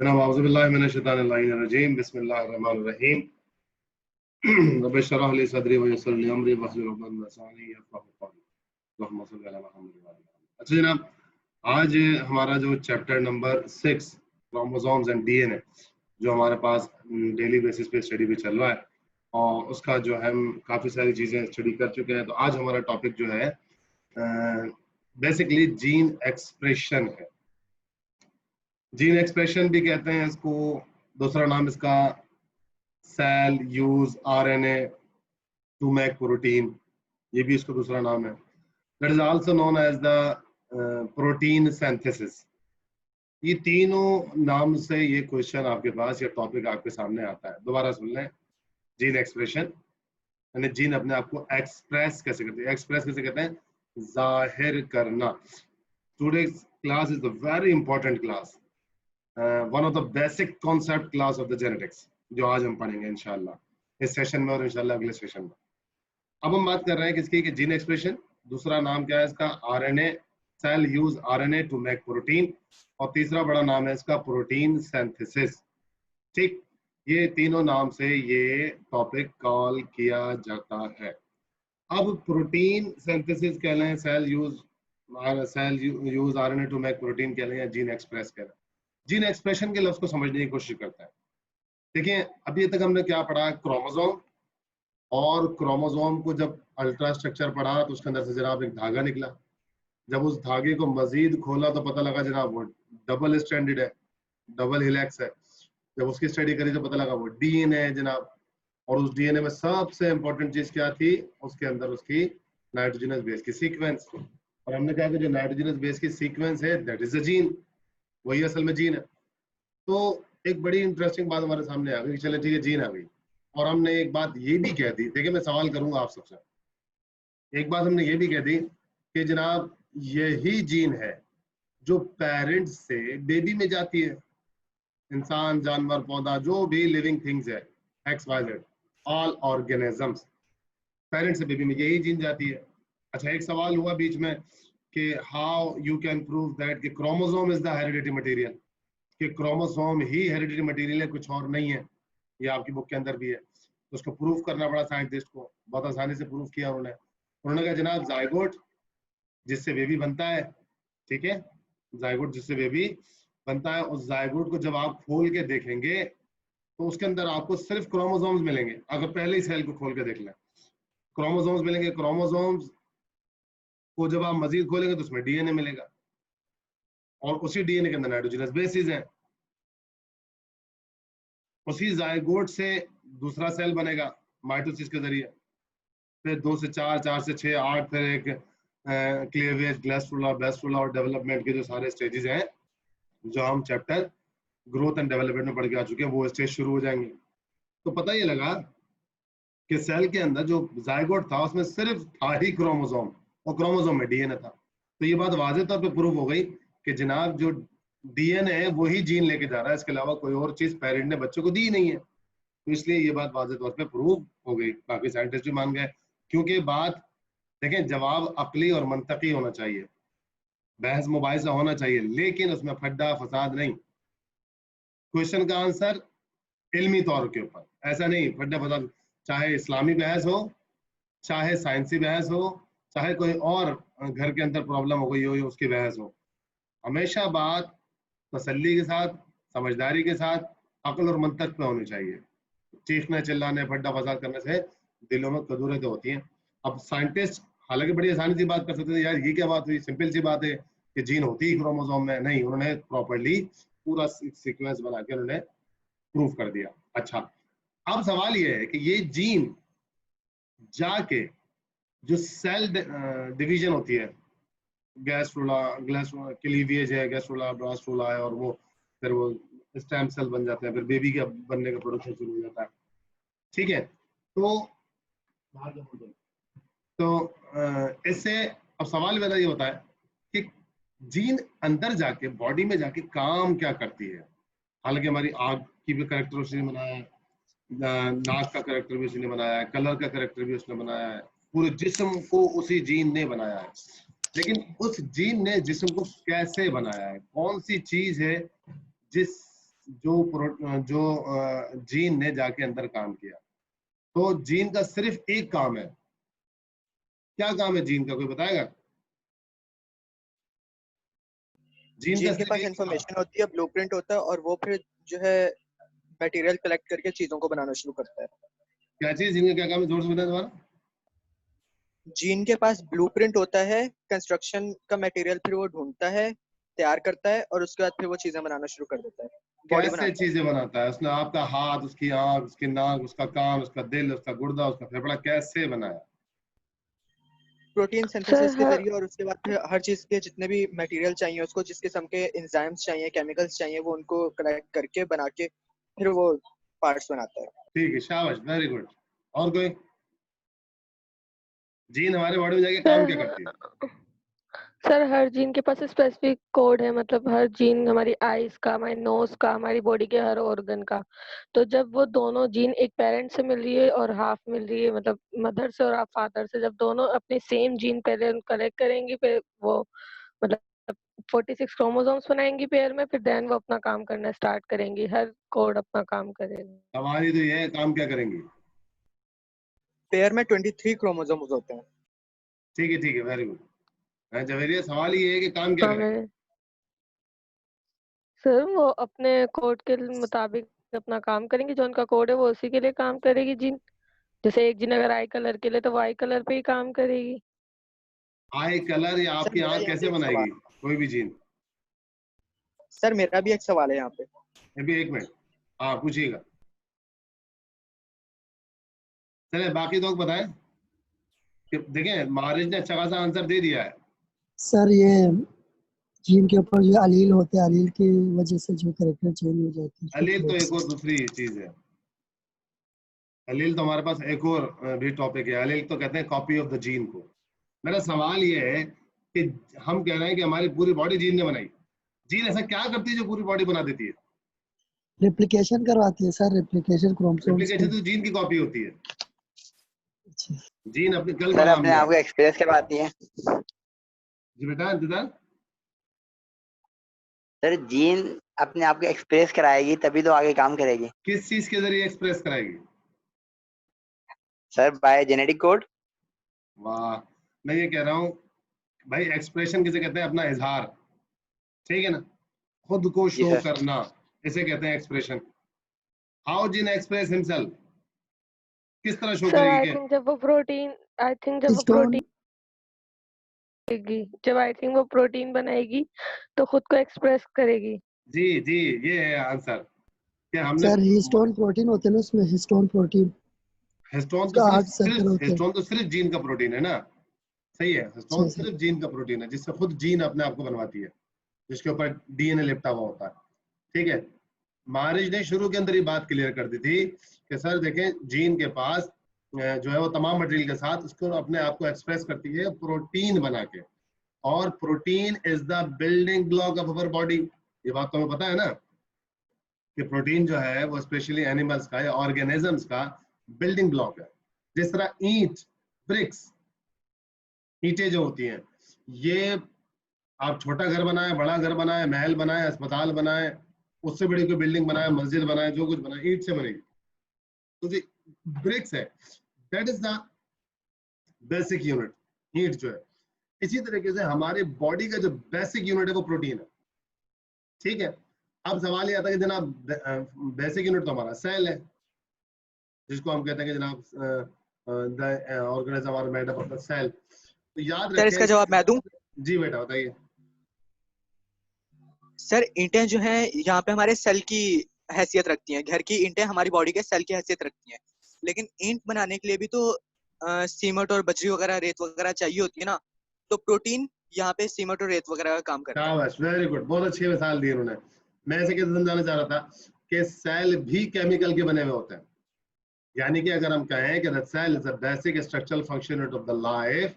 बिस्मिल्लाहिर्रहमानिर्रहीम बिस्मिल्लाहिर्रहमानिर्रहीम रब्बि इश्रह ली सदरी व यस्सिर ली अमरी वहलुल उक़दतम मिन लिसानी यफ़क़हू क़ौली। अल्लाहुम्मा सल्लि अला मुहम्मद व अला मुहम्मद। अच्छा जनाब, आज हमारा जो chapter number 6 chromosomes and DNA जो हमारे पास डेली बेसिस पे स्टडी भी चल रहा है और उसका जो है हम काफ़ी सारी चीज़ें स्टडी कर चुके हैं। तो आज हमारा टॉपिक जो है बेसिकली जीन एक्सप्रेशन है। जीन एक्सप्रेशन भी कहते हैं इसको, दूसरा नाम इसका cell use RNA to make protein, ये भी इसको दूसरा नाम है। That is also known as the protein synthesis. ये तीनों नाम से ये क्वेश्चन आपके पास, ये टॉपिक आपके सामने आता है। दोबारा सुन लें, जीन एक्सप्रेशन यानी जीन अपने आप को एक्सप्रेस कैसे करते हैं। एक्सप्रेस कैसे कहते हैं? जाहिर करना। Today's class is the very important class, one of the basic concept class of the genetics, जो आज हम पढ़ेंगे इंशाल्लाह इस सेशन में और इंशाल्लाह अगले सेशन में। अब हम बात कर रहे हैं किसकी? कि जीन एक्सप्रेशन। दूसरा नाम क्या है इसका? RNA, cell use RNA to make protein. और तीसरा बड़ा नाम है इसका प्रोटीन सिंथेसिस। ठीक, ये तीनों नाम से ये टॉपिक कॉल किया जाता है। अब प्रोटीन सिंथेसिस कह लें, cell use RNA to make protein कह लें, या जीन एक्सप्रेस कह लें। जीन एक्सप्रेशन के लफ्ज को समझने की कोशिश करते हैं। देखिए, अभी तक हमने क्या पढ़ा? क्रोमोसोम। और क्रोमोसोम को जब अल्ट्रा स्ट्रक्चर पढ़ा तो उसके अंदर से जनाब एक धागा निकला। जब उस धागे को मजीद खोला तो पता लगा जनाब वो डबल स्ट्रैंडेड है, डबल हेलिक्स है। जब उसकी स्टडी करी तो पता लगा वो डीएनए है जनाब। और उस डीएनए में सबसे इंपॉर्टेंट चीज क्या थी? उसके अंदर उसकी नाइट्रोजनस बेस की सीक्वेंस। और हमने कहा कि जो नाइट्रोजनस बेस की सीक्वेंस है दैट इज अ जीन, वही असल में जीन है। तो एक बड़ी इंटरेस्टिंग बात हमारे सामने आ गई। चले ठीक है, जीन आ गई। और हमने एक बात ये भी कह दी, देखिए मैं सवाल करूंगा आप सबसे। एक बात हमने ये भी कह दी कि जनाब यही जीन है जो पेरेंट्स से बेबी में जाती है। इंसान, जानवर, पौधा, जो भी लिविंग थिंग्स है, X Y Z, all organisms, parents से बेबी में यही जीन जाती है। अच्छा, एक सवाल हुआ बीच में कि how you can prove that कि chromosome is the hereditary material, कि क्रोमोसोम ही हेरिडिटरी मटेरियल है, कुछ और नहीं है। ये आपकी बुक के अंदर भी है। तो उसको प्रूफ करना पड़ा साइंटिस्ट को, बहुत आसानी से प्रूफ किया उन्होंने कहा जनाब जाइगोट जिससे बेबी बनता है, ठीक है, जाइगोट जिससे बेबी बनता है, उस जाइगोट को जब आप खोल के देखेंगे तो उसके अंदर आपको सिर्फ क्रोमोसोम्स मिलेंगे। अगर पहले ही सेल को खोल के देख लें, क्रोमोसोम्स मिलेंगे। क्रोमोसोम्स को जब आप मजीद खोलेंगे तो उसमें डीएनए मिलेगा, और उसी डीएनए के अंदर नाइट्रोजनस बेसिस हैं। उसी जाइगोट से दूसरा सेल बनेगा माइटोसिस के जरिए, फिर 2 से 4, 4 से 6, 8, फिर एक क्लेवेज, ग्लासफुला, बेस्फुला और डेवलपमेंट के जो सारे स्टेजेस हैं जो हम चैप्टर ग्रोथ एंड डेवलपमेंट में पढ़ के आ चुके हैं, वो स्टेज शुरू हो जाएंगे। तो पता ये लगा कि सेल के अंदर जो जाइगोट था उसमें सिर्फ था ही क्रोमोसोम, और क्रोमोसोम में डीएनए था। तो ये बात वाज़ेह तौर पे प्रूव हो गई कि जनाब जो डीएनए है वही जीन लेके जा रहा है, इसके अलावा कोई और चीज पेरेंट ने बच्चे को दी नहीं है। तो इसलिए ये बात वाज़ेह तौर पे प्रूव हो गई, बाकी साइंटिस्ट भी मान गए। क्योंकि बात देखें, जवाब अकली और मंतकी होना चाहिए, बहस मुबाहिसा होना चाहिए, लेकिन उसमें फड्डा फसाद नहीं। क्वेश्चन का आंसर इल्मी तौर के ऊपर, ऐसा नहीं फड्डा फसाद। चाहे इस्लामी बहस हो, चाहे साइंसी बहस हो, चाहे कोई और घर के अंदर प्रॉब्लम हो गई हो उसकी बहस हो, हमेशा बात तसल्ली के साथ, समझदारी के साथ, अक्ल और मंतक पे होनी चाहिए। चीखने, चिल्लाने, फड्डा फसाद करने से दिलों में कदूरतें होती हैं। अब साइंटिस्ट हालांकि बड़ी आसानी से बात कर सकते थे, यार ये क्या बात हुई, सिंपल सी बात है कि जीन होती ही क्रोमोसोम में। नहीं, उन्होंने प्रॉपर्ली पूरा सीक्वेंस बना के उन्होंने प्रूफ कर दिया। अच्छा, अब सवाल ये है कि ये जीन जाके जो सेल डिवीजन होती है, ग्लासफुला क्लीवेज है, गैस्ट्रोला, ब्लास्टोला है, और वो फिर वो स्टेम सेल बन जाते हैं, फिर बेबी के बनने का प्रोडक्शन शुरू हो जाता है। ठीक है, तो इससे अब सवाल मेरा ये होता है कि जीन अंदर जाके बॉडी में जाके काम क्या करती है। हालांकि हमारी आग की भी करेक्टर उसने बनाया है, नाक का करेक्टर भी उसने बनाया है, कलर का करेक्टर भी उसने बनाया है, पूरे जिस्म को उसी जीन ने बनाया है। लेकिन उस जीन ने जिस्म को कैसे बनाया है, कौन सी चीज है जिस जो जीन ने जाके अंदर काम किया। तो जीन का सिर्फ एक काम है, क्या काम है जीन का, कोई बताएगा? जीन का जिनके सिर्फ पास एक काम, इंफॉर्मेशन होती है, ब्लूप्रिंट होता है, और वो फिर जो है मटेरियल कलेक्ट करके चीजों को बनाना शुरू करता है। क्या चीज, जीन का क्या काम है, जोर से बताएं दोबारा। जीन के पास ब्लूप्रिंट होता है, कंस्ट्रक्शन का मटेरियल फिर वो ढूंढता है, तैयार करता है, और उसके बाद फिर वो चीजें बनाना शुरू कर देता है, बॉडी कैसे बनाता है। चीजें बनाता है? उसने आपका हाथ, उसकी आंख, उसकी नाक, उसका कान, उसका दिल, उसका गुर्दा, उसका फेफड़ा कैसे बनाया? प्रोटीन सर सिंथेसिस के हर जरिए, और उसके बाद फिर हर चीज के जितने भी मटेरियल चाहिए उसको, जिस किस्म के एंजाइम्स चाहिए, केमिकल्स चाहिए, वो उनको कलेक्ट करके बना के फिर वो पार्ट्स बनाता है। ठीक है, शाबाश, वेरी गुड। और कोई? जीन हमारे बॉडी में जाके काम क्या करती है? सर सर हर जीन के पास स्पेसिफिक कोड है, मतलब हर जीन हमारी आईज का, हमारी नोज का, हमारी बॉडी के हर ऑर्गन का। तो जब वो दोनों जीन एक पेरेंट से मिल रही है और हाफ मिल रही है, मतलब मदर से और फादर से, जब दोनों अपने सेम जीन पहले कलेक्ट करेंगी, फिर वो मतलब 46 क्रोमोसोम्स बनाएंगी पेयर में, फिर देन वो अपना काम करना स्टार्ट करेंगी, हर कोड अपना काम करेगा। हमारी तो ये है, काम क्या करेंगी? पेयर में 23 क्रोमोसोम्स होते हैं। ठीक है, वेरी गुड। जवेरिया, सवाल ये है कि काम क्या हाँ करेंगे? मैंने सर वो अपने कोड के मुताबिक अपना काम करेंगी, जो उनका कोड है वो उसी के लिए काम करेगी जीन। जैसे एक जीन अगर आई कलर के लिए, तो वो आई कलर पे ही काम करेगी। आई कलर या सर आपकी मेरा आंख यहाँ पे कैसे एक बनाएगी सवाल कोई भी जीन? सर मेरा भी एक सवाल है यहाँ पे। अभी एक मिनट, हाँ पूछिएगा। चले बाकी लोग बताएं कि देखें, मारिज ने अच्छा खासा आंसर दे दिया है। सर ये जीन के ऊपर जो अलील होते हैं, अलील की वजह से जो कैरेक्टर चेंज हो जाती है। अलील तो एक और दूसरी चीज है। अलील तो हमारे पास एक और भी टॉपिक है। अलील तो कहते हैं कॉपी ऑफ द जीन को। मेरा सवाल ये है कि हम कह रहे हैं कि हमारी पूरी बॉडी जीन ने बनाई। जीन ऐसा क्या करती है जो पूरी बॉडी बना देती है? रेप्लिकेशन करवाती है सर, रेप्लिकेशन क्रोमोसोम्स रेप्लिकेशन के। तो जीन की कॉपी होती है। अच्छा। जीन अपने कल सर पढ़ा अपने हमने। आप को एक्सप्रेस करवाती है। जी बेटा, इंतजार। सर जीन अपने आप को एक्सप्रेस कराएगी तभी तो आगे काम करेगी। किस चीज के जरिए एक्सप्रेस कराएगी? Sir bye genetic code. वाह, मैं ये कह रहा हूँ भाई, एक्सप्रेशन किसे कहते हैं? अपना इजहार, ठीक है ना, खुद को जी शो सर। करना, इसे कहते हैं expression. How gene express himself, किस तरह शो सर करेगी आई कि? थिंक जब वो प्रोटीन आई थिंक जब वो हिस्टोन प्रोटीन जब आई थिंक वो प्रोटीन बनाएगी तो खुद को एक्सप्रेस करेगी। जी जी, ये है आंसर। क्या हमने सर हिस्टोन प्रोटीन होते हैं ना, उसमें हिस्टोन प्रोटीन हिस्टोन तो उसका सिर्फ 8 सर्कल सिर्फ होते हैं। हिस्टोन तो सिर्फ जीन का प्रोटीन है ना? सही है, अच्छा हिस्टोन सर। सिर्फ जीन का प्रोटीन है जिससे खुद जीन अपने आप को बनवाती है, जिसके ऊपर डीएनए लिपटा हुआ होता है। ठीक है, मारिज ने शुरू के अंदर ही बात क्लियर कर दी थी कि सर देखें, जीन के पास जो है वो तमाम मटेरियल के साथ उसको अपने आप को एक्सप्रेस करती है प्रोटीन बना के। और protein is the building block of our body. ये बात तो हमें पता है ना कि प्रोटीन जो है वो स्पेशली एनिमल्स का या ऑर्गेनिजम्स का बिल्डिंग ब्लॉक है। जिस तरह ईंट, ब्रिक्स, ईंटें जो होती हैं, ये आप छोटा घर बनाए, बड़ा घर बनाए, महल बनाए, अस्पताल बनाए, उससे बड़ी कोई बिल्डिंग बनाए, मस्जिद बनाए, जो कुछ बनाए ईंट से बनेगी। तो जो ब्रिक्स है, that is the basic unit, ईंट जो है। इसी तरीके से हमारे बॉडी का जो बेसिक यूनिट है वो प्रोटीन है। ठीक है, अब सवाल ये आता है कि जनाब बेसिक यूनिट तो हमारा सेल है, जिसको हम कहते हैं कि जनाब the organism are made up of the cell. तो याद सर इसका रखें। जवाब मैं दूं। जी बेटा बताइए। सर ईंटें जो हैं यहाँ पे हमारे सेल की हैसियत रखती हैं, घर की ईंटें हमारी बॉडी के सेल की हैसियत रखती हैं, लेकिन ईंट बनाने के लिए भी तो सीमेंट और बजरी वगैरह, रेत वगैरह चाहिए होती है ना। तो प्रोटीन यहाँ पे सीमेंट और रेत वगैरह का काम करता है। शाबाश, वेरी गुड, बहुत अच्छी मिसाल दी उन्होंने। मैं ऐसे कैसे समझाना चाह रहा था कि सेल भी केमिकल के बने हुए होते हैं। यानी कि अगर हम कहें कि the cell is the basic structural function unit of the life,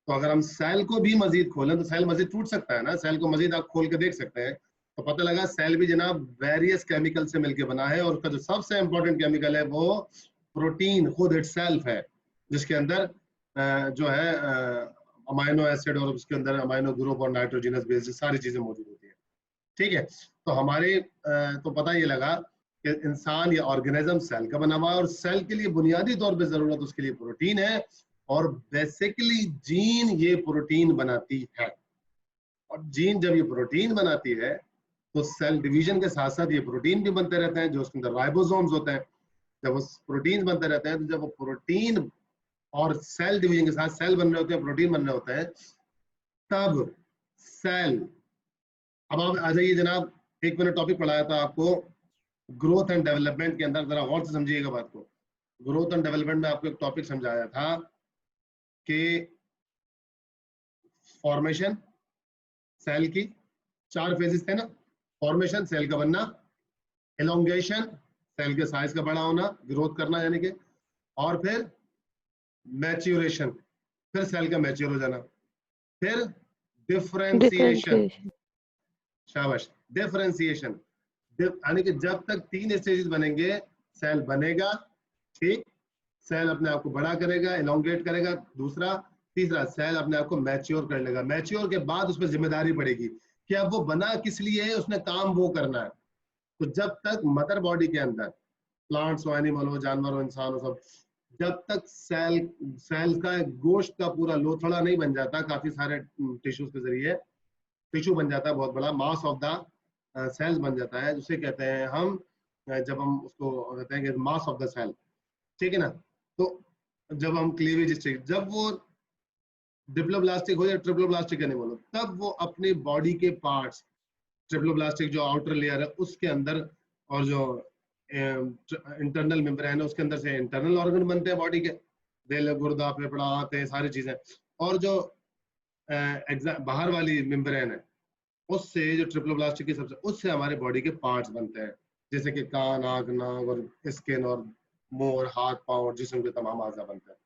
तो अगर हम सेल को भी मजीद खोलें तो सेल मजीद टूट सकता है ना। सेल को मजीद आप खोल के देख सकते हैं, तो पता लगा सेल भी जनाब वेरियस केमिकल से मिलकर बना है। और उसका जो सबसे इंपॉर्टेंट केमिकल है वो प्रोटीन खुद इटसेल्फ है, जिसके अंदर जो है अमाइनो एसिड और उसके अंदर अमाइनो ग्रुप और नाइट्रोजनस बेस सारी चीजें मौजूद होती है। ठीक है, तो हमारे तो पता ये लगा कि इंसान या ऑर्गेनिज्म सेल का बना हुआ है और सेल के लिए बुनियादी तौर पे जरूरत उसके लिए प्रोटीन है और बेसिकली जीन ये प्रोटीन बनाती है। और जीन जब ये प्रोटीन बनाती है तो सेल डिवीजन के साथ साथ ये प्रोटीन भी बनते रहते हैं जो उसके अंदर राइबोसोम्स होते हैं। जब वो प्रोटीन बनते रहते हैं तो जब वो प्रोटीन और सेल डिवीजन के साथ सेल बन रहे होते हैं, प्रोटीन बन रहे होते हैं, तब सेल, अब आप आ जाइए जनाब, एक मैंने टॉपिक पढ़ाया था आपको ग्रोथ एंड डेवलपमेंट के अंदर, जरा गौर से समझिएगा बात को। ग्रोथ एंड डेवलपमेंट में आपको एक टॉपिक समझाया था कि फॉर्मेशन सेल की 4 फेजेस थे ना, फॉर्मेशन सेल का बनना, एलोंगेशन सेल के साइज का बड़ा होना, ग्रोथ करना यानी कि, और फिर मैच्योरेशन, फिर सेल का मैच्योर हो जाना, फिर डिफरेंशिएशन, शाबाश, डिफरेंशिएशन, यानी कि जब तक 3 स्टेजेस बनेंगे सेल बनेगा, ठीक, सेल अपने आप को बड़ा करेगा, एलोंगेट करेगा, दूसरा, तीसरा सेल अपने आप को मैच्योर कर लेगा। मैच्योर के बाद उस पर जिम्मेदारी पड़ेगी कि अब वो बना किस लिए है, उसने काम वो करना है। तो जब तक मदर बॉडी के अंदर प्लांट्स हो, एनिमल हो, जानवर हो, इंसान हो, सब, जब तक सेल का गोश्त का पूरा लोथड़ा नहीं बन जाता, काफी सारे टिश्यूज के जरिए टिश्यू बन जाता है, बहुत बड़ा मास ऑफ द सेल्स बन जाता है, उसे कहते हैं हम, जब हम उसको कहते हैं कि मास ऑफ द सेल, ठीक है ना। तो जब हम क्लीवेज स्टेज, जब वो डिप्लोब्लास्टिक हो या ट्रिप्लोब्लास्टिक एनिमल हो, तब वो अपनी बॉडी के पार्ट्स, ट्रिप्लोब्लास्टिक जो आउटर लेयर है उसके अंदर और जो इंटरनल मेम्ब्रेन है उसके अंदर से इंटरनल ऑर्गन बनते हैं बॉडी के, दिल, गुर्दा, फेफड़ा, आंतें, सारी चीजें, और जो बाहर वाली मेम्ब्रेन है उससे, जो ट्रिप्लोब्लास्टिक की सबसे, उससे हमारे बॉडी के पार्ट्स बनते हैं, जैसे कि कान, आंख, नाक और स्किन और मुंह और हाथ, पांव और जिस्म के तमाम आज़ा बनते हैं।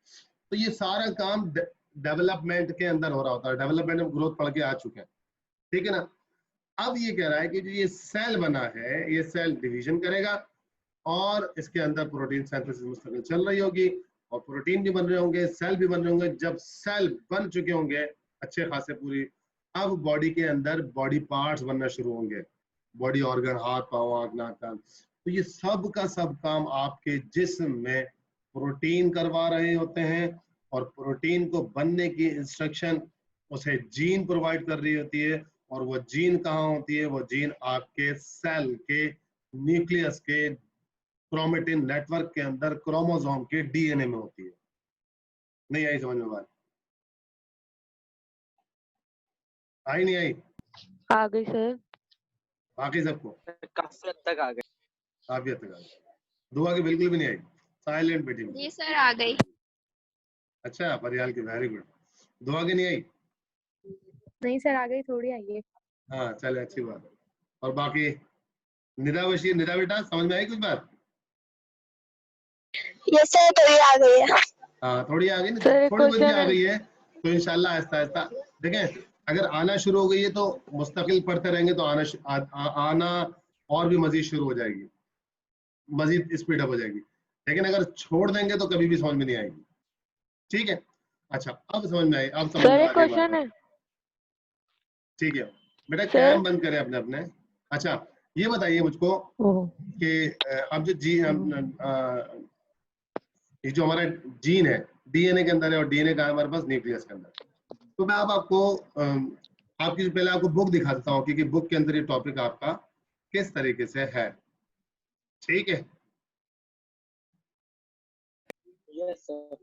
तो ये सारा काम डेवलपमेंट के अंदर हो रहा होता है, डेवलपमेंट में ग्रोथ पढ़ के आ चुके हैं, ठीक है ना। अब ये कह रहा है कि जो ये सेल बना है, ये सेल डिवीजन करेगा और इसके अंदर प्रोटीन सिंथेसिस मुस्तकिल चल रही होगी और प्रोटीन भी बन रहे होंगे, सेल भी बन रहे होंगे। जब सेल बन चुके होंगे अच्छे खासे पूरी, अब बॉडी के अंदर बॉडी पार्ट्स बनना शुरू होंगे, बॉडी ऑर्गन, हाथ, पांव, आंख, नाक, कान। तो ये सब का सब काम आपके जिस्म में प्रोटीन करवा रहे होते हैं और प्रोटीन को बनने की इंस्ट्रक्शन उसे जीन प्रोवाइड कर रही होती है। और वो जीन कहाँ होती है? वो जीन आपके सेल के न्यूक्लियस के क्रोमेटिन नेटवर्क के अंदर क्रोमोसोम के डीएनए में होती है। नहीं आई समझ में बात? आई नहीं आई? आ गई सर। बाकी सबको काफी हद तक आ गए। काफी हद तक आ गई। दुआ की बिल्कुल भी नहीं आई, साइलेंट बैठी। जी सर आ गई। अच्छा, परियाल की, वेरी गुड। दुआ की नहीं आई? नहीं सर आ गई, थोड़ी आई है। हाँ चले, अच्छी बात है। और बाकी निदा बशीर, निदा बेटा समझ में आई कुछ बात? यस सर थोड़ी आ गई है। हाँ थोड़ी आ गई ना, सर, एक थोड़ी बहुत भी क्वेश्चन आ है। गई है तो इंशाल्लाह आहिस्ता आहिस्ता देखें, अगर आना शुरू हो गई है तो मुस्तकिल पढ़ते रहेंगे तो आना और भी मजीद शुरू हो जाएगी, मजीद स्पीड अप हो जाएगी। लेकिन अगर छोड़ देंगे तो कभी भी समझ में नहीं आएगी, ठीक है। अच्छा अब समझ में आई, अब समझ सर, में एक आ रही क्वेश्चन है। बात, ठीक है बेटा। सर? कैम बंद करें अपने अपने। अच्छा ये बताइए मुझको ओह, कि अब जो जी ये जो हमारा जीन है डीएनए के अंदर है और डीएनए का है हमारे पास न्यूक्लियस के अंदर। तो मैं अब आपको आपकी पहले आपको बुक दिखा देता हूँ क्योंकि बुक के अंदर ये टॉपिक आपका किस तरीके से है, ठीक है। Yes sir.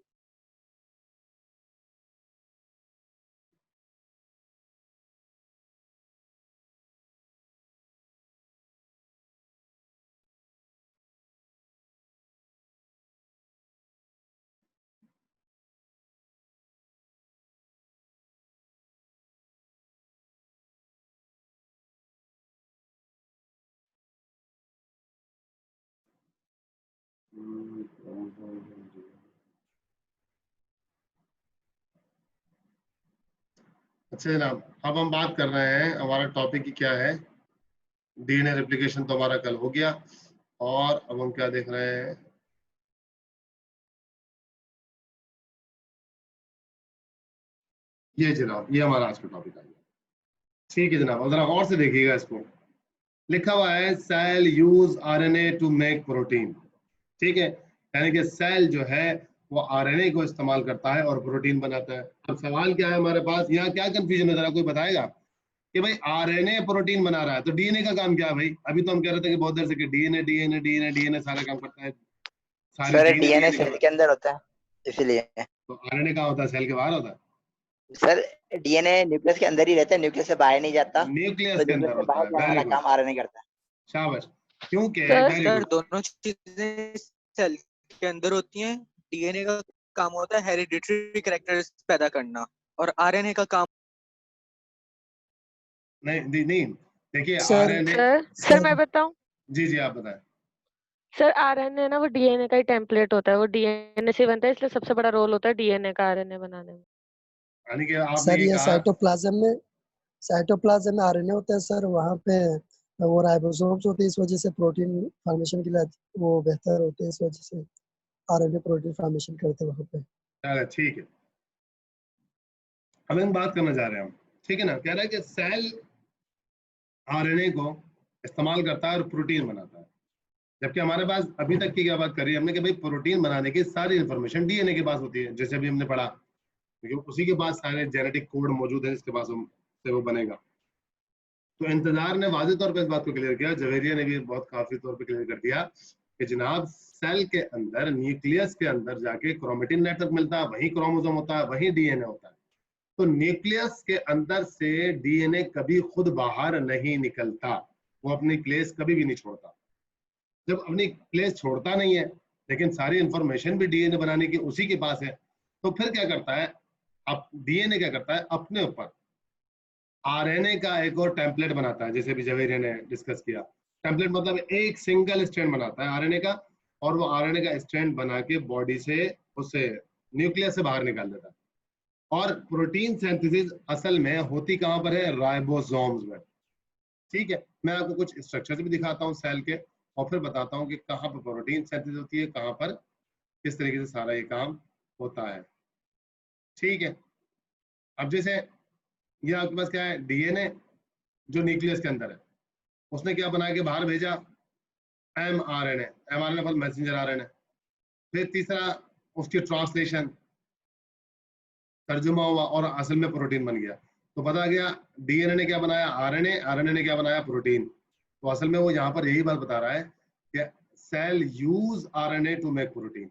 अच्छा जनाब, अब हम बात कर रहे हैं, हमारा टॉपिक की क्या है, डीएनए रेप्लिकेशन तो हमारा कल हो गया। और अब हम क्या देख रहे हैं, ये जनाब, ये हमारा आज का टॉपिक है, ठीक है जनाब। और जरा गौर से देखिएगा इसको, लिखा हुआ है cell use RNA to make protein, ठीक है, यानी कि सेल जो है वो आरएनए को इस्तेमाल करता है और प्रोटीन बनाता है। अब सवाल क्या है हमारे पास, यहाँ क्या कंफ्यूजन है, जरा कोई बताएगा कि भाई आरएनए प्रोटीन बना रहा है तो डीएनए का काम क्या है भाई? अभी तो हम कह रहे थे कि बहुत देर से कि डीएनए डीएनए डीएनए डीएनए सारा काम करता है, सारे sir gene DNA DNA cell के अंदर होता है इसलिए। तो आरएनए कहाँ होता है? सेल के बाहर होता है। सर डीएनए न्यूक्लियस के अंदर ही रहता है, न्यूक्लियस से बाहर नहीं जाता, न्यूक्लियस तो के न्यूक्लियस अंदर से होता बाहर है, जाने वेरी वाला गुड, काम आरएनए करता है। शाबाश, क्योंकि सर वेरी सर गुड। दोनों चीजें सेल के अंदर होती हैं। डीएनए का काम होता है हेरिडिटरी कैरेक्टर्स पैदा करना और आरएनए का काम नहीं नहीं, देखिए सर आरएनए, सर मैं बताऊं? जी जी आप बताएं। सर आरएनए ना वो डीएनए का ही टेम्पलेट होता है, वो डीएनए से बनता है, इसलिए सबसे बड़ा रोल होता है डीएनए का आरएनए बनाने में। यानी कि आपने सर ये ये कहा, साइटोप्लाज्म में आरएनए होता है सर, वहाँ पे वो राइबोसोम्स होते हैं, इस वजह से प्रोटीन फॉर्मेशन के लिए वो बेहतर होते हैं, इस वजह से आरएनए प्रोटीन फॉर्मेशन करते हैं वहाँ पे। चलो ठीक है, अब हम बात करना चाह रहे हैं हम, ठीक है ना, कह रहा है कि सेल आरएनए को इस्तेमाल करता है और प्रोटीन बनाता है, जबकि हमारे पास अभी तक की क्या बात करी हमने कि भाई प्रोटीन बनाने की सारी इंफॉर्मेशन डीएनए के पास होती है, जैसे अभी हमने पढ़ा, क्योंकि उसी के पास सारे जेनेटिक कोड मौजूद है जिसके पास से वो बनेगा। तो इंतजार ने वाज़ेह तौर पर इस बात को क्लियर किया, जवेरिया ने भी बहुत काफी तौर पर क्लियर कर दिया कि जनाब सेल के अंदर न्यूक्लियस के अंदर जाके क्रोमेटिन नेटवर्क मिलता है, वही क्रोमोसोम होता है, वही डीएनए होता है। तो न्यूक्लियस के अंदर से डीएनए कभी खुद बाहर नहीं निकलता, वो अपनी प्लेस कभी भी नहीं छोड़ता। जब अपनी प्लेस छोड़ता नहीं है लेकिन सारी इंफॉर्मेशन भी डीएनए बनाने की उसी के पास है, तो फिर क्या करता है, अब डीएनए क्या करता है, अपने ऊपर आरएनए का एक और टेम्पलेट बनाता है, जैसे भी जवेरिया ने डिस्कस किया। टेम्पलेट मतलब एक सिंगल स्ट्रैंड बनाता है आरएनए का, और वो आरएनए का स्ट्रैंड बना के बॉडी से उसे न्यूक्लियस से बाहर निकाल देता है। और प्रोटीन सिंथेसिस असल में होती कहां पर है? राइबोसोम्स में, ठीक है। मैं आपको कुछ स्ट्रक्चर्स भी दिखाता हूं सेल के, और फिर बताता हूं कि कहां पर प्रोटीन सिंथेसिस होती है, कहां पर किस तरीके से सारा ये काम होता है, ठीक है। अब जैसे ये आपके पास क्या है, डीएनए जो न्यूक्लियस के अंदर है, उसने क्या बना के बाहर भेजा? MRNA, mRNA for messenger RNA. फिर तीसरा उसकी ट्रांसलेशन, तर्जुमा हुआ और असल में प्रोटीन बन गया। तो पता गया डीएनए ने क्या बनाया? आरएनए, आरएनए ने क्या बनाया? प्रोटीन। तो असल में वो यहाँ पर यही बात बता रहा है कि cell use RNA to make protein,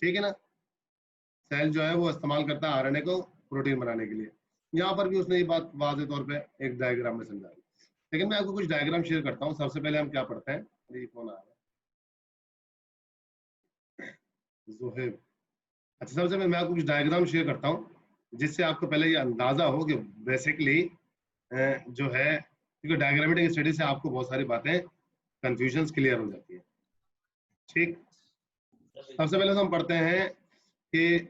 ठीक है ना। सेल जो है वो इस्तेमाल करता है आरएनए को प्रोटीन बनाने के लिए। यहाँ पर भी उसने ये बात वाज़ेह तौर पे एक डायग्राम में समझाई, लेकिन मैं आपको कुछ डायग्राम शेयर करता हूँ। सबसे पहले हम क्या पढ़ते हैं, ये कौन आ रहा है, ज़ुहैब। अच्छा, सबसे पहले मैं आपको कुछ डायग्राम शेयर करता हूँ जिससे आपको पहले ये अंदाजा हो कि बेसिकली जो है, क्योंकि डायग्रामेटिक स्टडी से आपको बहुत सारी बातें कंफ्यूजन क्लियर हो जाती है, ठीक। सबसे पहले तो हम पढ़ते हैं कि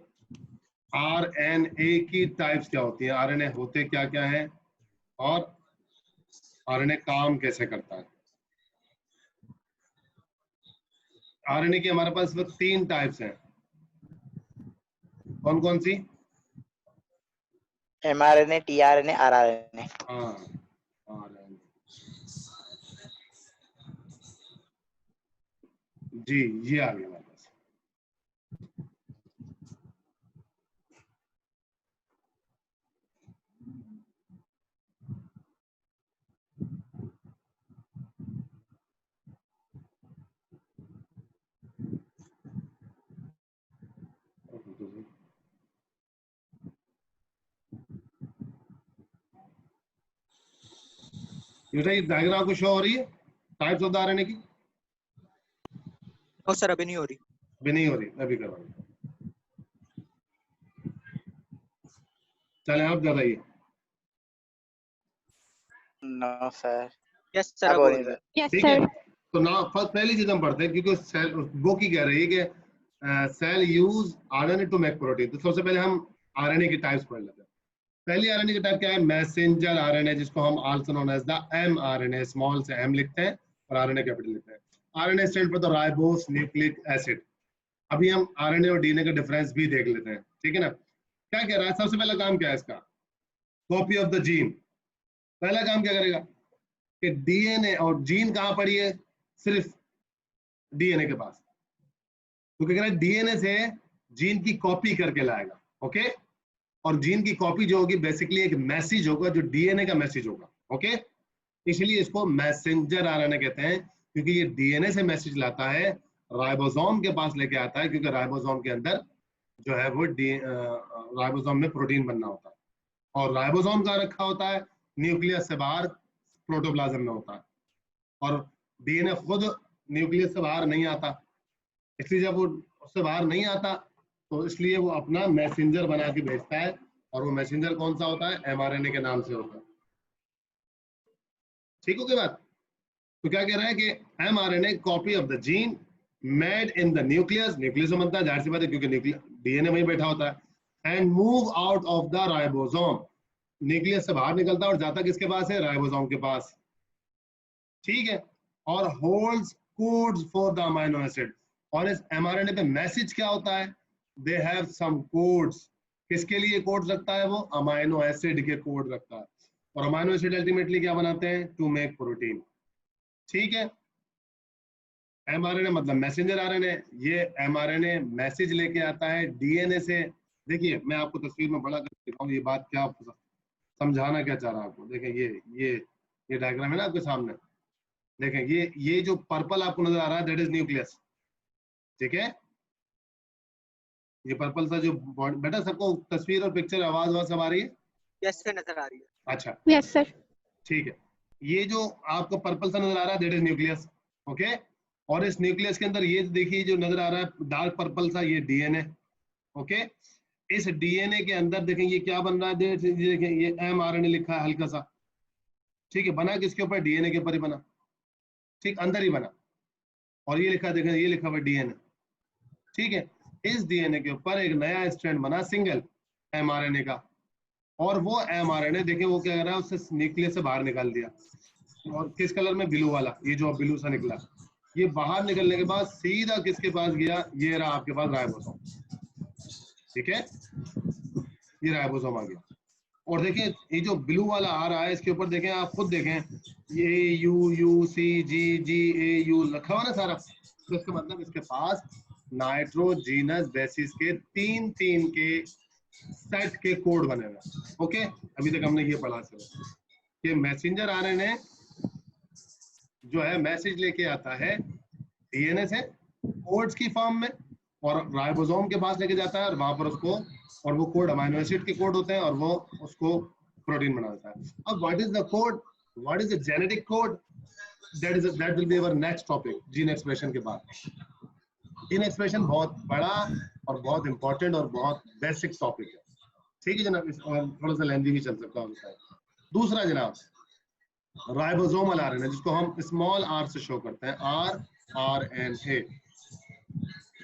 आरएनए की टाइप्स क्या होती है, आरएनए होते क्या क्या है और आरएनए काम कैसे करता है। आरएनए की हमारे पास 3 टाइप्स हैं, कौन कौन सी? MRNA, tRNA, rRNA. हाँ, आरएनए, जी ये आ गया हमारे पास। ये डायग्राम आपको शो हो रही है टाइप्स ऑफ आरएनए की? और सर अभी नहीं हो रही। अभी नहीं हो रही, अभी करवा रहा हूं। चले आप बताइए। No sir. यस सर, अब अब हो हो रही रही है है। सर। यस ठीक है, सर। तो ना फर्स्ट पहली चीज हम पढ़ते हैं, क्योंकि सेल वो की कह रही है कि cell use RNA to make protein. तो सबसे पहले हम आरएनए की टाइप्स पढ़ लेते हैं। पहली आरएनए की टाइप क्या है? मैसेंजर आरएनए, जिसको हम also known as the mRNA, small से एम लिखते हैं और आरएनए कैपिटल लिखते हैं। RNA stand for the ribose nucleic acid. अभी हम आरएनए और डीएनए का डिफरेंस भी देख लेते हैं, ठीक है ना। क्या कह रहा है? सबसे पहला काम क्या है इसका? Copy of the gene. पहला काम क्या करेगा कि डीएनए और जीन कहाँ पड़ी है, सिर्फ डीएनए के पास। तो क्या कह रहा है, डीएनए से जीन की कॉपी करके लाएगा, ओके। और जीन की कॉपी जो होगी बेसिकली एक मैसेज होगा जो डीएनए का मैसेज होगा, ओके। इसलिए इसको मैसेंजर आरएनए कहते हैं, क्योंकि ये डीएनए से मैसेज लाता है, राइबोसोम के पास लेके आता है, क्योंकि राइबोसोम के अंदर जो है वो राइबोसोम में प्रोटीन बनना होता है, और राइबोसोम कहाँ रखा होता है, न्यूक्लियस से बाहर प्रोटोप्लाज्म में होता है। और डीएनए खुद न्यूक्लियस से बाहर नहीं आता, इसलिए जब वो उससे बाहर नहीं आता तो इसलिए वो अपना मैसेंजर बना के भेजता है, और वो मैसेंजर कौन सा होता है, एमआरएनए के नाम से होता है। ठीक हो गई बात। तो क्या कह रहा है कि mRNA copy of the gene made in the nucleus, nucleus में बनता है, जाहिर सी बात है क्योंकि डीएनए में ही बैठा होता है, and move out of the ribosome, nucleus से बाहर निकलता है और जाता किसके पास है, राइबोसोम के पास, ठीक है। और holds codes for the amino acid, और इस एमआरएनए पे मैसेज क्या होता है, दे हैव सम कोड्स, किसके लिए कोड्स रखता है वो, अमीनो एसिड के कोड रखता है, और अमीनो एसिड अल्टीमेटली क्या बनाते हैं, टू मेक प्रोटीन, ठीक है। एमआरएनए मतलब मैसेंजर आरएनए, ये एमआरएनए मैसेज लेके आता है डीएनए से। देखिए मैं आपको तस्वीर में बड़ा कर दिखाऊं ये बात क्या समझाना क्या चाह रहा है आपको। देखें ये डायग्राम है ना आपके सामने, देखें ये जो पर्पल आपको नजर आ रहा है दैट इज न्यूक्लियस, ठीक है। ये पर्पल सा जो बेटा, सबको तस्वीर और पिक्चर आवाज सब आ रही है? यस सर, नजर आ रही है। अच्छा यस सर। ठीक है, ये जो आपको पर्पल सा नजर आ रहा है दैट इज न्यूक्लियस, ओके। और इस न्यूक्लियस के अंदर ये देखिए जो नजर आ रहा है डार्क पर्पल सा, ये डीएनए, ओके। इस डीएनए के अंदर देखें ये क्या बन रहा है, देखें ये एमआरएनए लिखा है हल्का सा, ठीक है। बना किसके ऊपर, डीएनए के ऊपर ही बना, ठीक, अंदर ही बना। और ये लिखा, देखें ये लिखा हुआ डीएनए, ठीक है। इस डीएनए के ऊपर एक नया स्ट्रैंड बना सिंगल एमआरएनए का, और वो एमआरएनए देखें वो क्या कर रहा है, उससे न्यूक्लियस से बाहर निकाल दिया, और किस कलर में, ब्लू वाला, ये जो ब्लू सा निकला, ये बाहर निकलने के बाद सीधा किसके पास गया, ये रहा आपके पास राइबोसोम, ठीक है, ये राइबोसोम आ गया। और देखिए ये जो ब्लू वाला आ रहा है इसके ऊपर देखें, आप खुद देखें, ये you see ji A you लिखा हुआ ना सारा, तो इसका मतलब इसके पास नाइट्रोजीनस बेसिस के तीन के सेट के कोड बने हुए, ओके। अभी तक हमने ये पढ़ा चलो कि मैसेंजर आरएनए जो है मैसेज लेके आता है डीएनए से कोड्स की फॉर्म में, और राइबोसोम के पास लेके जाता है, और वहां पर उसको, और वो कोड अमीनो एसिड के कोड होते हैं, और वो उसको प्रोटीन बना देता है। अब what is the code, what is the genetic code, that will be our next topic gene expression के बाद। जीन एक्सप्रेशन बहुत बड़ा और बहुत इंपॉर्टेंट और बहुत बेसिक टॉपिक है, ठीक है जनाब, थोड़ा सा लेंथी भी चल सकता है। दूसरा जनाब राइबोसोमल आरएनए, जिसको हम स्मॉल आर से शो करते हैं, आरएनए।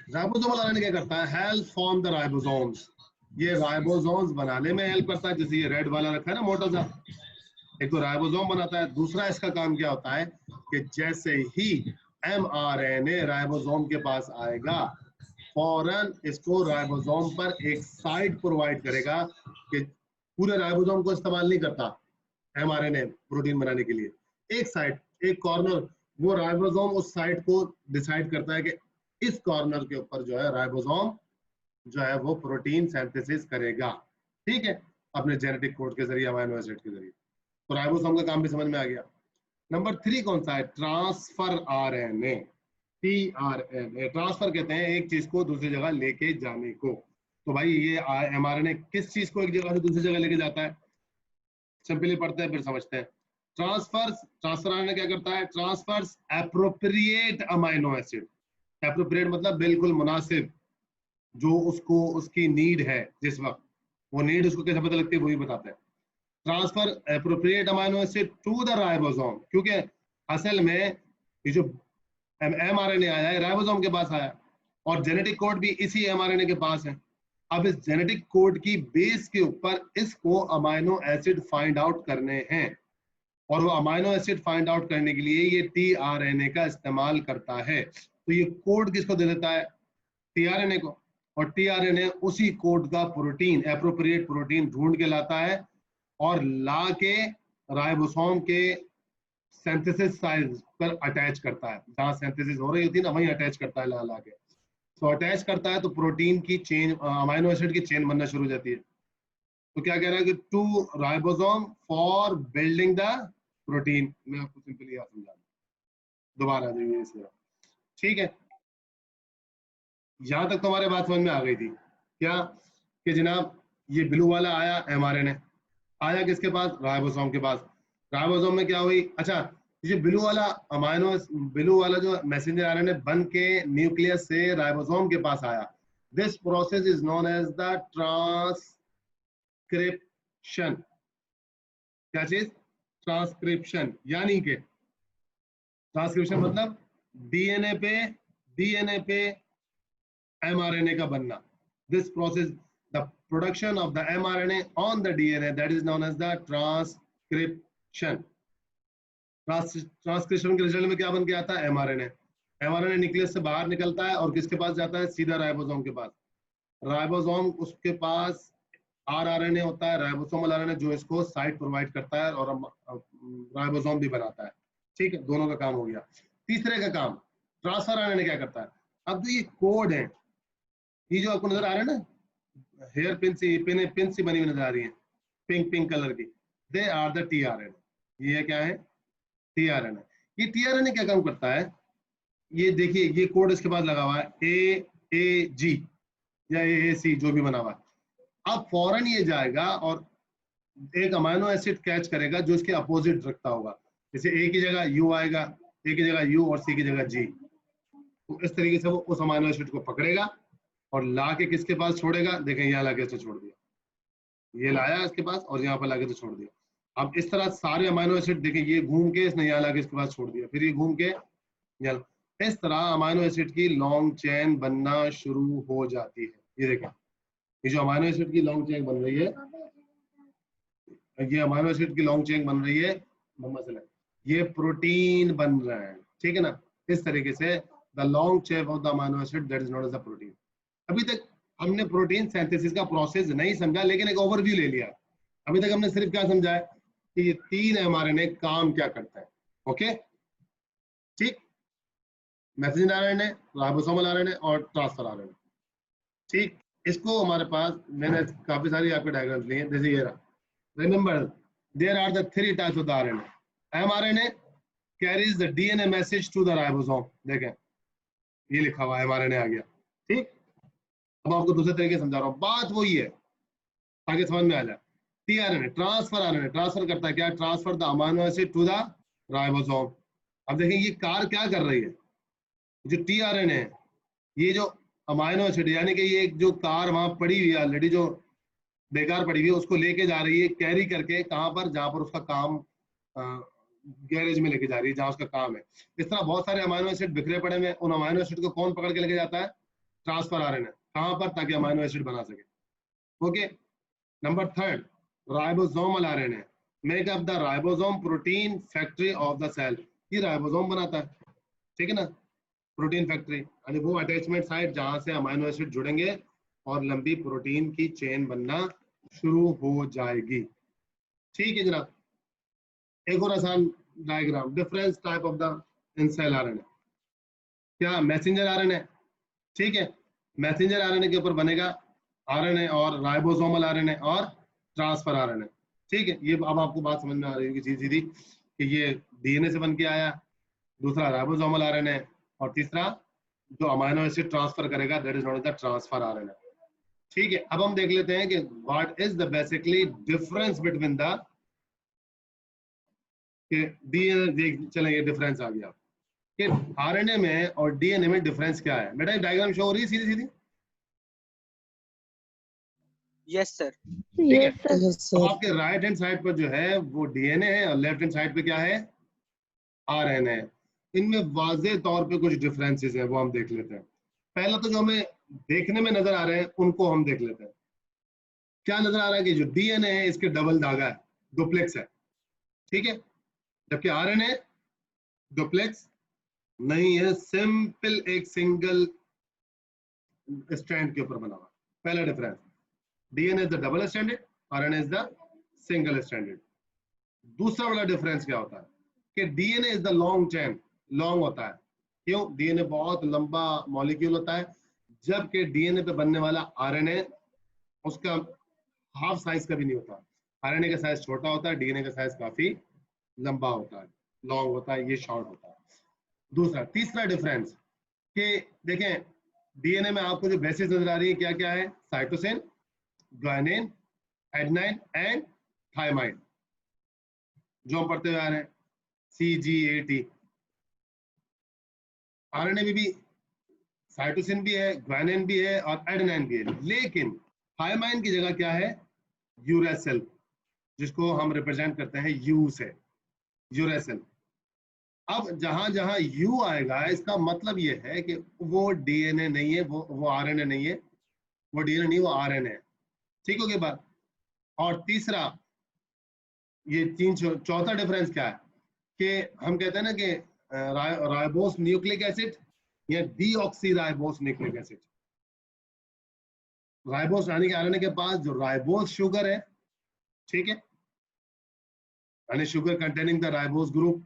राइबोसोमल आरएनए क्या करता है, हेल्प फॉर्म द राइबोसोम्स, ये राइबोसोम्स बनाने में हेल्प करता है। जैसे ये रेड वाला रखा है ना मोटा सा, एक तो राइबोसोम बनाता है, दूसरा इसका काम क्या होता है कि जैसे ही एमआरएनए राइबोसोम के पास आएगा, फौरन इसको राइबोसोम पर एक साइट प्रोवाइड करेगा, कि पूरे राइबोसोम को इस्तेमाल नहीं करता एमआरएनए प्रोटीन बनाने के लिए, एक साइट, एक कॉर्नर, वो राइबोसोम उस साइट को डिसाइड करता है कि इस कॉर्नर के ऊपर जो है राइबोसोम जो है वो प्रोटीन सिंथेसिस करेगा, ठीक है, अपने जेनेटिक कोड के जरिए, अमीनो एसिड के जरिए। तो राइबोसोम का काम भी समझ में आ गया। नंबर 3 कौन सा है, ट्रांसफर आरएनए, टीआरएनए। ट्रांसफर कहते हैं एक चीज को दूसरी जगह लेके जाने को। तो भाई ये एमआरएनए किस चीज को एक जगह से दूसरी जगह लेके जाता है, सिंपली पढ़ते हैं फिर समझते हैं। ट्रांसफर आरएनए क्या करता है, transfers appropriate amino acid, appropriate मतलब बिल्कुल मुनासिब, जो उसको उसकी नीड है जिस वक्त, वो नीड उसको कैसे पता लगती है वही बताता है। Transfer appropriate amino acid to the ribosome, क्योंकि असल में ये जो एमआरएनए आया है राइबोसोम के पास आया, और जेनेटिक कोड भी इसी एमआरएनए के पास है। अब इस जेनेटिक कोड की बेस के ऊपर इसको अमीनो एसिड फाइंड आउट करने हैं, और वो अमीनो एसिड फाइंड आउट करने के लिए ये टीआरएनए का इस्तेमाल करता है। तो ये कोड किसको दे देता है, टीआरएनए को, और टीआरएनए उसी कोड का प्रोटीन, एप्रोप्रिएट प्रोटीन ढूंढ के लाता है, और ला के राइबोसोम के सिंथेसिस साइज पर अटैच करता है, जहां सिंथेसिस हो रही होती है ना वहीं अटैच करता है ला के। तो अटैच करता है तो प्रोटीन की चेन, अमाइनो एसिड की चेन बनना शुरू हो जाती है। तो क्या कह रहा है कि to ribosome for building the protein. मैं आपको सिंपली यह समझा दूं, दोबारा आ जाइए इस तरह, ठीक है। यहां तक तुम्हारे बात समझ में आ गई थी क्या कि जनाब ये ब्लू वाला आया एमआरएनए, आया किसके पास? राइबोसोम के पास। राइबोसोम में क्या हुई? अच्छा, ये ब्लू वाला अमाइनो, ब्लू वाला जो मैसेंजर आरएनए बन के न्यूक्लियस से राइबोसोम के पास आया, this process is known as the transcription. क्या चीज? ट्रांसक्रिप्शन। यानी कि ट्रांसक्रिप्शन मतलब डीएनए पे एमआरएनए का बनना। This process, the production of the mRNA on the DNA, that is known as the transcription. Transcription के रिजल्ट में क्या बन के आता है? एमआरएनए। एमआरएनए न्यूक्लियस से बाहर निकलता है और किसके पास जाता है? सीधा राइबोसोम के पास। राइबोसोम, उसके पास आरआरएनए होता है, राइबोसोमल आरएनए, जो इसको साइट प्रोवाइड करता है और राइबोसोम भी बनाता है। ठीक है, दोनों का काम हो गया। तीसरे का काम ट्रांसफर आरएनए क्या करता है? अब जो ये कोड है, ये जो आपको नजर आ रहा है ना, हेयर पिन सी बनी हुई नजर आ रही है, पिंक कलर की, दे आर द टीआरएनए। ये क्या है? टीआरएनए। ये टीआरएनए क्या काम करता है? ये देखिए, ये कोड इसके बाद लगा हुआ है AAG या AAC, जो भी बना हुआ है। अब फौरन ये जाएगा और एक अमाइनो एसिड कैच करेगा जो इसके अपोजिट रखता होगा। जैसे A की जगह U आएगा, A की जगह U और C की जगह G। तो इस तरीके से वो उस अमाइनो एसिड को पकड़ेगा और ला के किसके पास छोड़ेगा? देखें, यहाँ लाके इसने छोड़ दिया, ये लाया इसके पास और यहाँ पर लाके तो छोड़ दिया। अब इस तरह सारे अमाइनो एसिड देखें, ये घूम के इसने यहाँ लाके इसके पास छोड़ दिया, फिर ये घूम के यहाँ। इस तरह अमाइनो एसिड की लॉन्ग चेन बनना शुरू हो जाती है। ये देखें, ये जो अमाइनो एसिड की लॉन्ग चेन बन रही है, ये अमाइनो एसिड की लॉन्ग चेन बन रही है, ये प्रोटीन बन रहा है। ठीक है ना? इस तरीके से the long chain of the amino acid, that is not as the protein. अभी तक हमने प्रोटीन सिंथेसिस का प्रोसेस नहीं समझा, लेकिन एक ओवरव्यू ले लिया। अभी तक हमने सिर्फ क्या समझा है कि ये 3 एमआरएनए काम क्या करता है। ओके, ठीक। मैसेंजर आरएनए, राइबोसोमल आरएनए और ट्रांसफर आरएनए। ठीक, इसको हमारे पास मैंने काफी सारी आपके डायग्राम्स लिए हैं, जैसे ये रहा। Remember, there are the 3 types of the RNA. MRNA carries the DNA message to the ribosome. देखें, ये लिखा हुआ एमआरएनए आ गया। ठीक, अब आपको दूसरे तरीके से समझा रहा हूँ, बात वही है ताकि समझ में आ जाए। टीआरएनए, ट्रांसफर आरएनए, ट्रांसफर करता है क्या? Transfer the amino acid to the ribosome. अब देखें ये कार क्या कर रही है? जो टीआरएनए है, ये जो अमाइनो एसिड, यानी कि ये जो कार वहां पड़ी हुई है ऑलरेडी, जो बेकार पड़ी हुई है, उसको लेके जा रही है, कैरी करके कहां पर? जहां पर उसका काम, गैरेज में लेके जा रही है, जहां उसका काम है। इस तरह बहुत सारे अमाइनो एसिड बिखरे पड़े हैं, उन अमाइनो एसिड को कौन पकड़ के लेके जाता है? Transfer RNA. कहां पर? ताकि अमाइनो एसिड बना सके। Okay, number 3, ribosomal RNA make up the ribosome protein factory of the cell. ये राइबोसोम बनाता है, ठीक है ना, प्रोटीन फैक्ट्री, यानी वो अटैचमेंट साइट जहां से अमाइनो एसिड जुड़ेंगे और लंबी प्रोटीन की चेन बनना शुरू हो जाएगी। ठीक है जनाब, एक और आसान diagram, difference type of the in cell RNA. क्या? Messenger RNA. ठीक है, मैसेंजर आरएनए के ऊपर बनेगा आरएनए और राइबोसोमल आरएनए और ट्रांसफर आरएनए। ठीक है, ये अब आपको बात समझ में आ रही है कि सीधी कि ये डीएनए से बन के आया, दूसरा राइबोसोमल आरएनए, और तीसरा जो अमाइनो एसिड ट्रांसफर करेगा, that is not the transfer RNA. ठीक है, अब हम देख लेते हैं कि what is the basically difference between the DNA. चलेंगे, डिफरेंस आ गया कि आरएनए में और डीएनए में डिफरेंस क्या है। बेटा डायग्राम शो हो रही है सीधी सीधी? Yes sir. ठीक है, यस सर। अब आपके राइट हैंड साइड पर जो है वो डीएनए है और लेफ्ट हैंड साइड पे क्या है? आरएनए। इनमें वाज़ेह तौर पे कुछ डिफरेंसेस हैं, वो हम देख लेते हैं। पहला तो जो हमें देखने में नजर आ रहे हैं उनको हम देख लेते हैं। क्या नजर आ रहा है कि जो डीएनए है इसके डबल धागा है, डुप्लेक्स है, ठीक है, जबकि आरएनए डुप्लेक्स नहीं है, सिंपल एक सिंगल स्ट्रैंड के ऊपर बना हुआ। पहला difference, DNA is the double stranded, RNA is the single stranded. दूसरा बड़ा डिफरेंस क्या होता है कि DNA is the long chain, long होता है। क्यों? डीएनए बहुत लंबा मॉलिक्यूल होता है, जबकि डीएनए पे बनने वाला आरएनए उसका हाफ साइज का भी नहीं होता। आरएनए का साइज छोटा होता है, डीएनए का साइज काफी लंबा होता है, लॉन्ग होता है, ये शॉर्ट होता है। दूसरा, तीसरा डिफरेंस कि देखें डीएनए में आपको जो बेसिस नजर आ रही है क्या क्या है? Cytosine, guanine, adenine and thymine, जो हम पढ़ते हुए आ रहे हैं, CGAT। आरएनए में भी साइटोसिन भी है, ग्वानिन भी है और एडेनाइन भी है, लेकिन थायमाइन की जगह क्या है? यूरेसिल, जिसको हम रिप्रेजेंट करते हैं यू से, यूरेसिल। अब जहां जहां यू आएगा इसका मतलब ये है कि वो डीएनए नहीं है, वो आरएनए नहीं है, वो डीएनए नहीं, वो आरएनए है। ठीक हो गई बात? और तीसरा, ये चौथा डिफरेंस क्या है कि हम कहते हैं ना कि राइबोस न्यूक्लिक एसिड या deoxy ribose nucleic acid. Ribose यानी कि आरएनए के पास जो राइबोस शुगर है, ठीक है, यानी sugar containing the ribose group,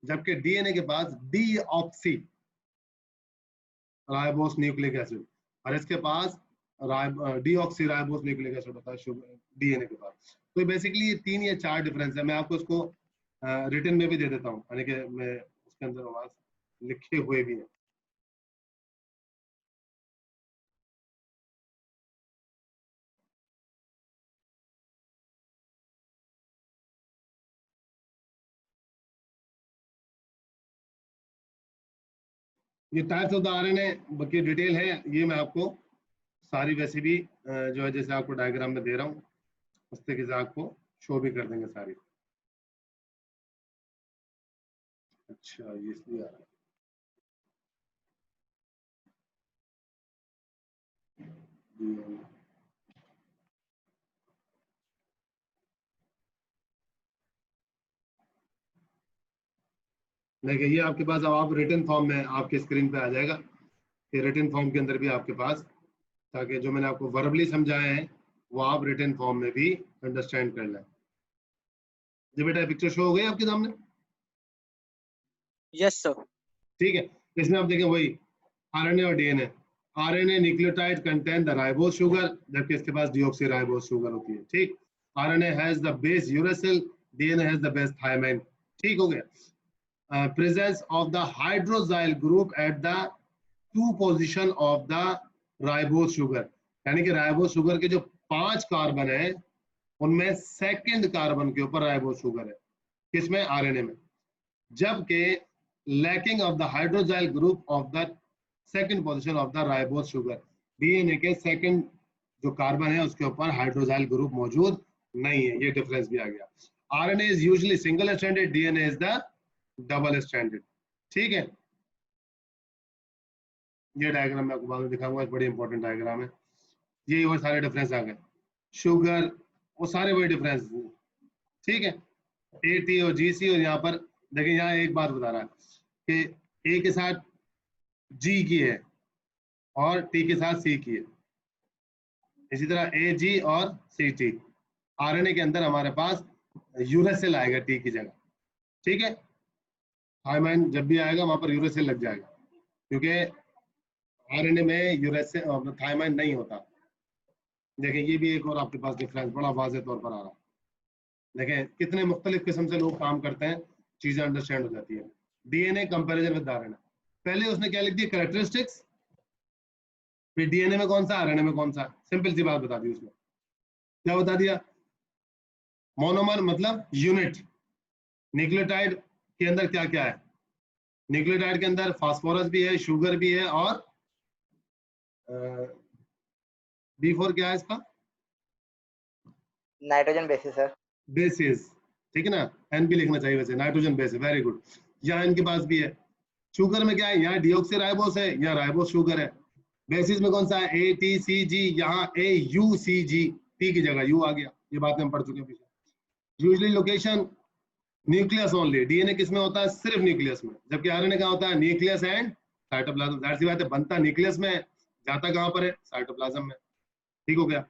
जबकि डीएनए के पास डीऑक्सी राइबोस न्यूक्लिक एसिड, और इसके पास डीऑक्सी राइबोस न्यूक्लिक एसिड होता है शुगर डीएनए के पास। तो बेसिकली ये 3 या 4 डिफरेंस है। मैं आपको इसको रिटन में भी दे देता हूँ, यानी कि मैं उसके अंदर आवाज लिखे हुए भी है। ये टाइप्स ऑफ द आरएनए की डिटेल है, ये मैं आपको सारी वैसे भी जो है जैसे आपको डायग्राम में दे रहा हूँ उस तरीके से आपको शो भी कर देंगे सारी। अच्छा, ये इसलिए आ रहा है। देखिए ये आपके पास, अब आप रिटन फॉर्म में आपके स्क्रीन पे आ जाएगा, कि रिटन फॉर्म के अंदर भी आपके पास, ताकि जो मैंने आपको वर्बली समझाया है वो आप रिटन फॉर्म में भी अंडरस्टैंड कर लें। जी बेटा, पिक्चर शो हो गई आपके सामने? Yes sir. ठीक है, इसमें आप देखें वही आरएनए और DNA. RNA nucleotide contain the ribose sugar, जबकि इसके पास डीऑक्सी राइबोस शुगर होती है। ठीक, RNA has the base uracil, DNA has the base thymine. ठीक हो गया। Presence of the hydroxyl group at the 2 position of the ribose sugar, यानी कि राइबोस शुगर के जो 5 कार्बन है उनमें सेकंड कार्बन के ऊपर राइबोस शुगर है, किसमें? आरएनए में। जबकि lacking of the hydroxyl group of the second position of the ribose sugar, DNA के सेकंड जो कार्बन है उसके ऊपर हाइड्रोजाइल ग्रुप मौजूद नहीं है। ये डिफरेंस भी आ गया। RNA is usually single stranded, DNA is the double stranded. ठीक है, ये डायग्राम मैं आपको बाद में दिखाऊंगा, बड़ी इंपॉर्टेंट डायग्राम है। ये वो सारे डिफरेंस आ गए, शुगर वो सारे वही डिफरेंस। ठीक है, एटी और जीसी, और यहाँ पर देखिए यहाँ एक बात बता रहा है कि ए के साथ जी की है और टी के साथ सी की है, इसी तरह ए जी और सी टी। आरएनए के अंदर हमारे पास यूरेसिल आएगा टी की जगह। ठीक है, थायमाइन जब भी आएगा वहां पर यूरेसिल लग जाएगा, क्योंकि आरएनए में यूरेसिल थायमाइन नहीं होता। देखिए ये भी एक और आपके पास डिफरेंस बड़ा वाज़ेह तौर पर आ रहा है। देखें कितने मुख्तलिफ किस्म से लोग काम करते हैं, चीजें अंडरस्टैंड हो जाती है। डीएनए कंपैरिजन विद आरएनए, पहले उसने क्या लिख दिया? कैरेक्टरिस्टिक्स, फिर डीएनए में कौन सा, आरएनए में कौन सा। सिंपल सी बात बता दी उसने, क्या बता दिया? मोनोमर मतलब यूनिट। न्यूक्लियोटाइड के अंदर क्या क्या है? न्यूक्लियोटाइड के अंदर फास्फोरस भी है, शुगर भी है, और B4 क्या है इसका? Nitrogen bases sir. बेसिस, ठीक है ना, एन भी लिखना चाहिए वैसे, नाइट्रोजन बेसिस, वेरी गुड। यहाँ इनके पास भी है। शुगर में क्या है? यहाँ डीऑक्सी राइबोस है, यहाँ राइबोस शुगर है। बेसिस में कौन सा है? ए टी सी जी, यहाँ ए यू सी जी, टी की जगह यू आ गया। ये बातें हम पढ़ चुके हैं पीछे। Usually location nucleus only, DNA किसमें होता है? सिर्फ न्यूक्लियस में, जबकि आरएनए का होता है न्यूक्लियस एंड साइटोप्लाज्म। जाहिर सी बात है, बनता न्यूक्लियस में, जाता कहाँ पर है? साइटोप्लाज्म में। ठीक हो गया।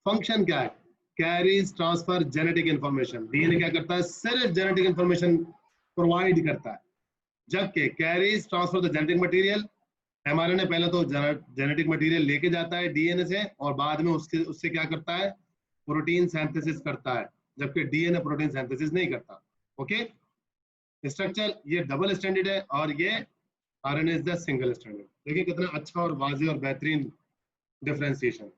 फंक्शन क्या है? Carries transfer genetic information. DNA क्या करता है? सिर्फ जेनेटिक इंफॉर्मेशन प्रोवाइड करता है, जबकि carries transfer the genetic material, mRNA पहले तो जेनेटिक मटेरियल लेके जाता है डीएनए से और बाद में उससे क्या करता है, प्रोटीन सिंथेसिस करता है, जबकि डीएनए प्रोटीन सिंथेसिस नहीं करता। ओके, स्ट्रक्चर ये डबल स्टैंडर्ड है और ये RNA is the single standard. देखिए कितना अच्छा और वाज़ेह और बेहतरीन डिफरेंशिएशन।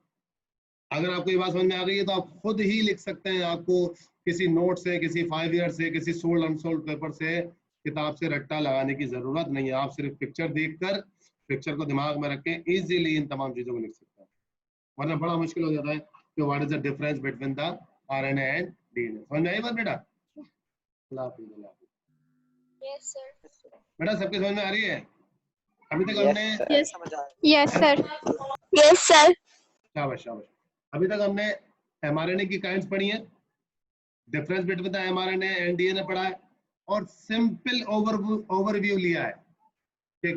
अगर आपको ये बात समझ में आ गई है तो आप खुद ही लिख सकते हैं, आपको किसी नोट से, किसी 5 ईयर से, किसी सोल्ड अनसोल्ड पेपर से, किताब से रट्टा लगाने की जरूरत नहीं है। आप सिर्फ पिक्चर देखकर, पिक्चर को दिमाग में रख के इजीली इन तमाम चीजों को लिख सकते हैं, वरना बड़ा मुश्किल हो जाता है कि what is the difference between the RNA and DNA. समझ में आई बात बेटा? Yes sir. बेटा सबके समझ में आ रही है? अभी तक हमने यस सर। Yes sir. शाबाश शाबाश। अभी तक हमने एमआरएनए की काइंड्स पढ़ी हैं, difference between the mRNA and DNA पढ़ा है और सिंपल ओवरव्यू लिया है कि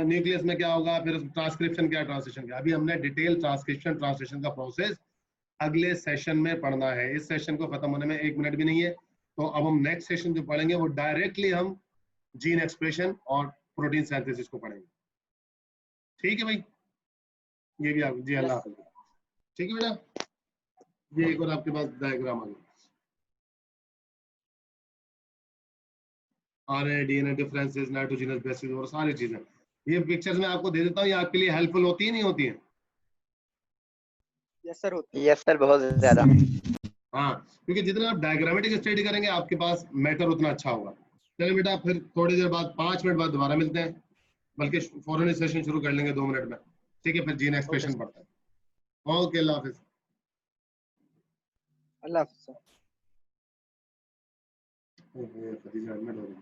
न्यूक्लियस में क्या होगा, फिर ट्रांसक्रिप्शन क्या, ट्रांसलेशन क्या। अभी हमने डिटेल ट्रांसक्रिप्शन ट्रांसलेशन का प्रोसेस अगले सेशन में पढ़ना है। इस सेशन को खत्म होने में 1 मिनट भी नहीं है, तो अब हम नेक्स्ट सेशन जो पढ़ेंगे वो डायरेक्टली हम जीन एक्सप्रेशन और प्रोटीन सिंथेसिस को पढ़ेंगे। ठीक है भाई, ये भी आप जी अल्लाह हाफिज़। ठीक है बेटा, ये एक और आपके पास डायग्राम आ गया, RNA DNA differences, nitrogenous bases और सारी चीजें ये पिक्चर्स में आपको दे देता हूँ। ये आपके लिए हेल्पफुल होती है नहीं होती है? यस सर होती है। यस सर, बहुत ज्यादा। हाँ, क्योंकि जितना आप डायग्रामेटिक स्टडी करेंगे आपके पास मैटर उतना अच्छा होगा। चलिए बेटा, फिर थोड़ी देर बाद 5 मिनट बाद दोबारा मिलते हैं, बल्कि फौरन सेशन शुरू कर लेंगे 2 मिनट में। ठीक है, फिर जीन एक्सप्रेशन पढ़ते हैं। ओके, अल्लाह हाफिज। अल्लाह हाफिज़ सर। खदीजा एडमिट हो गई।